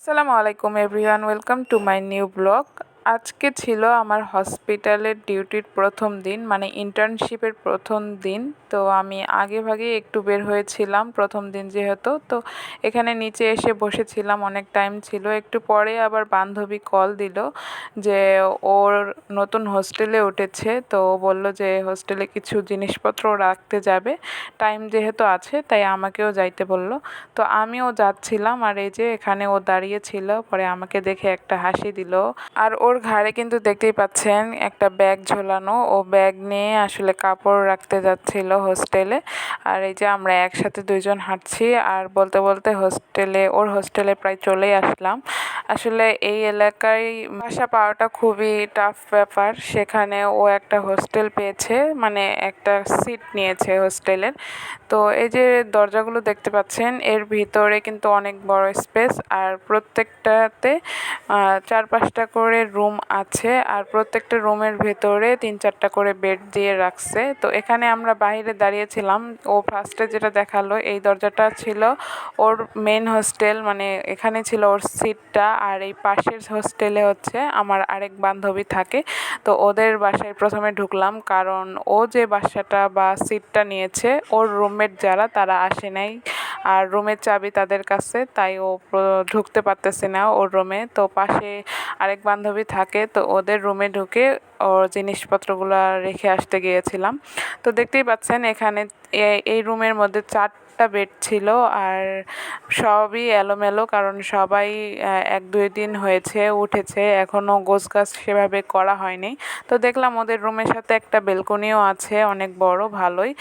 আসসালামু আলাইকুম everyone, welcome to my new blog. আজকে ছিল আমার হসপিটালের ডিউটির প্রথম দিন, মানে ইন্টার্নশিপের প্রথম দিন। তো আমি আগে ভাগে একটু বের হয়েছিলাম প্রথম দিন যেহেতু। তো এখানে নিচে এসে বসেছিলাম, অনেক টাইম ছিল। একটু পরে আবার বান্ধবী কল দিল যে ওর নতুন হোস্টেলে উঠেছে, তো ও বলল যে হোস্টেলে কিছু জিনিসপত্র রাখতে যাবে, টাইম যেহেতু আছে তাই আমাকেও যাইতে বলল। তো আমিও যাচ্ছিলাম, আর এই যে এখানে ও দাঁড়িয়ে ছিল, পরে আমাকে দেখে একটা হাসি দিল। আর ওর ঘাড়ে কিন্তু দেখতেই পাচ্ছেন একটা ব্যাগ ঝোলানো, ও ব্যাগ নিয়ে আসলে কাপড় রাখতে যাচ্ছিল হোস্টেলে। আর এই যে আমরা একসাথে দুইজন হাঁটছি, আর বলতে বলতে ওর হোস্টেলে প্রায় চলেই আসলাম। আসলে এই এলাকায় বাসা পাওয়াটা খুবই টাফ ব্যাপার। সেখানে ও একটা হোস্টেল পেয়েছে, মানে একটা সিট নিয়েছে হোস্টেলের। তো এই যে দরজাগুলো দেখতে পাচ্ছেন, এর ভিতরে কিন্তু অনেক বড় স্পেস, আর প্রত্যেকটাতে 4-5টা করে রুম আছে, আর প্রত্যেকটা রুমের ভেতরে 3-4টা করে বেড দিয়ে রাখছে। তো এখানে আমরা বাইরে দাঁড়িয়েছিলাম। ও ফার্স্টে যেটা দেখালো, এই দরজাটা ছিল ওর মেন হোস্টেল, মানে এখানে ছিল ওর সিটটা। আর এই পাশের হোস্টেলে হচ্ছে আমার আরেক বান্ধবী থাকে। তো ওদের বাসায় প্রথমে ঢুকলাম, কারণ ও যে বাসাটা বা সিটটা নিয়েছে, ওর রুমমেট যারা তারা আসে নাই, আর রুমের চাবি তাদের কাছে, তাই ও ঢুকতে পারতেছে না ওর রুমে। তো পাশে আরেক বান্ধবী থাকে, তো ওদের রুমে ঢুকে ওর জিনিসপত্রগুলো রেখে আসতে গিয়েছিলাম। তো দেখতেই পাচ্ছেন এখানে এই রুমের মধ্যে 4টা বেড ছিল, আর সবই এলোমেলো, কারণ সবাই 1-2 দিন হয়েছে উঠেছে, এখনও গোছগাছ সেভাবে করা হয়নি। তো দেখলাম ওদের রুমের সাথে একটা বেলকনিও আছে, অনেক বড়, ভালোই।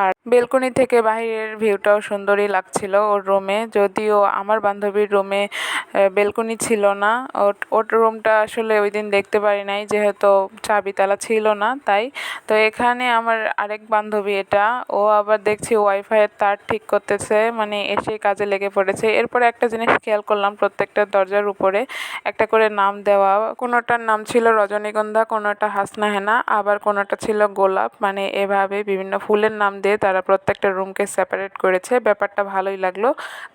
আর বেলকনি থেকে বাইরের ভিউটাও সুন্দরই লাগছিল ওর রুমে। যদিও আমার বান্ধবীর রুমে বেলকনি ছিল না, ওর রুমটা আসলে ওই দিন দেখতে পারি নাই যেহেতু চাবি তালা ছিল না, তাই। তো এখানে আমার আরেক বান্ধবী, এটা ও আবার দেখছি ওয়াইফাইয়ের তার ঠিক করতেছে, মানে এসে কাজে লেগে পড়েছে। এরপরে একটা জিনিস খেয়াল করলাম, প্রত্যেকটা দরজার উপরে একটা করে নাম দেওয়া। কোনোটার নাম ছিল রজনীগন্ধা, কোনোটা হাসনা হেনা, আবার কোনোটা ছিল গোলাপ, মানে এভাবে বিভিন্ন ফুলের নাম দিয়ে তারা প্রত্যেকটা রুমকে সেপারেট করেছে। ব্যাপারটা ভালোই লাগলো।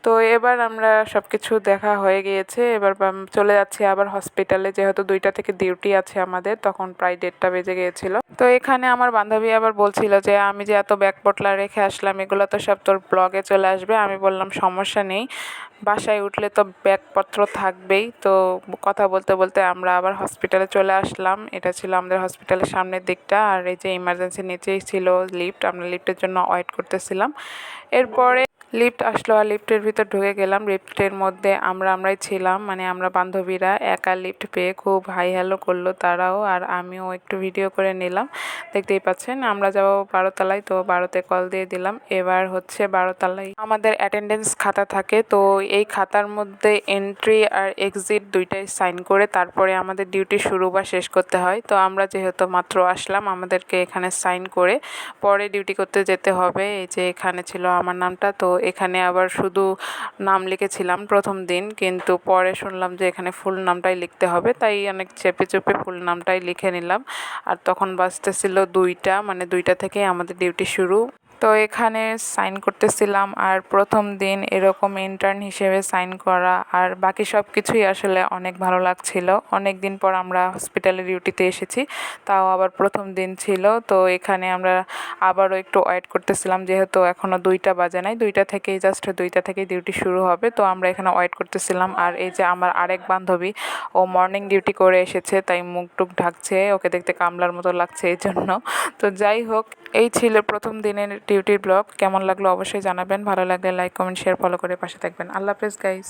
তো এবার আমরা সব কিছু দেখা হয়ে গিয়েছে, এবার চলে যাচ্ছি আবার হসপিটালে, যেহেতু 2টা থেকে ডিউটি আছে আমাদের, তখন প্রায় 1:30টা বেজে গিয়েছিল। তো এখানে আমার বান্ধবী আবার বলছিল যে আমি যে এত ব্যাগ পটলা রেখে আসলাম, এগুলো তো সব তোর ব্লগে চলে আসবে। আমি বললাম সমস্যা নেই, বাসায় উঠলে তো ব্যাগপত্র থাকবেই। তো কথা বলতে বলতে আমরা আবার হসপিটালে চলে আসলাম। এটা ছিল আমাদের হসপিটালের সামনের দিকটা, আর এই যে ইমার্জেন্সির নিচেই ছিল লিফট, আমরা লিফটের জন্য ওয়েট করতেছিলাম। এরপরে লিফট আসলো, আর লিফটের ভিতর ঢুকে গেলাম। লিফটের মধ্যে আমরাই ছিলাম, মানে আমরা বান্ধবীরা। একা লিফট পেয়ে খুব হাই হ্যালো করলো তারাও, আর আমিও একটু ভিডিও করে নিলাম। দেখতেই পাচ্ছেন আমরা যাব 12তলায়, তো 12তে কল দিয়ে দিলাম। এবার হচ্ছে 12তলায় আমাদের অ্যাটেন্ডেন্স খাতা থাকে, তো এই খাতার মধ্যে এন্ট্রি আর এক্সিট দুইটাই সাইন করে তারপরে আমাদের ডিউটি শুরু বা শেষ করতে হয়। তো আমরা যেহেতু মাত্র আসলাম, আমাদেরকে এখানে সাইন করে পরে ডিউটি করতে যেতে হবে। এই যে এখানে ছিল আমার নামটা, তো এখানে আবার শুধু নাম লিখেছিলাম প্রথম দিন, কিন্তু পরে শুনলাম যে এখানে ফুল নামটাই লিখতে হবে, তাই অনেক চেপে চেপে ফুল নামটাই লিখে নিলাম। আর তখন বাজতেছিল 2টা, মানে 2টা থেকে আমাদের ডিউটি শুরু। তো এখানে সাইন করতেছিলাম, আর প্রথম দিন এরকম ইন্টার্ন হিসেবে সাইন করা আর বাকি সব কিছুই আসলে অনেক ভালো লাগছিল। অনেক দিন পর আমরা হসপিটালে ডিউটিতে এসেছি, তাও আবার প্রথম দিন ছিল। তো এখানে আমরা আবারও একটু ওয়েট করতেছিলাম, যেহেতু এখনও 2টা বাজে নাই, 2টা থেকেই ডিউটি শুরু হবে। তো আমরা এখানে ওয়েট করতেছিলাম। আর এই যে আমার আরেক বান্ধবী, ও মর্নিং ডিউটি করে এসেছে, তাই মুখ টুক ঢাকছে, ওকে দেখতে কামলার মতো লাগছে এই জন্য। তো যাই হোক, এই ছিল প্রথম দিনের ডিউটির ব্লগ। কেমন লাগলো অবশ্যই জানাবেন, ভালো লাগলে লাইক, কমেন্ট, শেয়ার, ফলো করে পাশে থাকবেন। আল্লাহ হাফেজ গাইস।